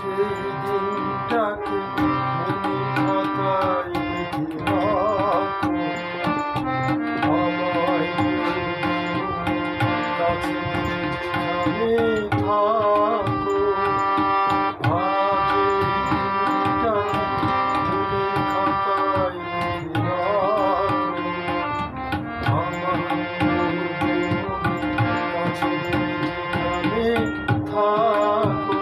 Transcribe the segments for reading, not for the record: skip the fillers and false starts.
এই দিনটাকে মনের খাতায় লিখে রাখো, আমায় কাছে যেখানে থাকো। আজ এই দিনটাকে মনের খাতায় লিখে রাখো, আমায় কাছে যেখানে থাকো।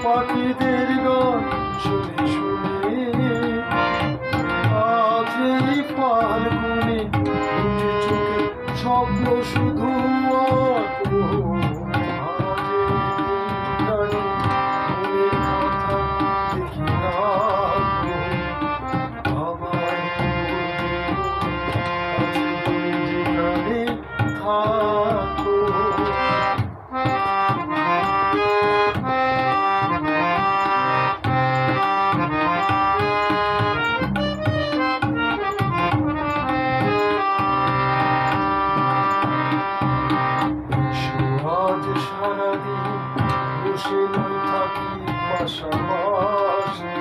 পাখিদের গান শুনে শুনে আজ এই ফাল্গুনে দুটি চোখে স্বপ্ন শুধু আঁকো। আজ এই দিনটাকে মনের কথা লিখে রাখো, আমায় কাছে যেখানে থাকো। সারাদিন বসে নই থাকি পাশাপাশি,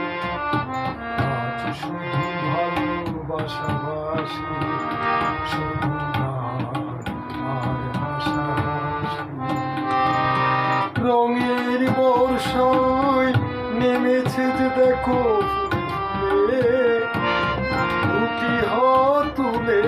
আজ শুধু ভালোবাসাবাসি, শুধু গান আর হাসাহাসি। রঙের বর্ষায় নেমেছে যে দেখো ফুলে, দুটি হাত তুলে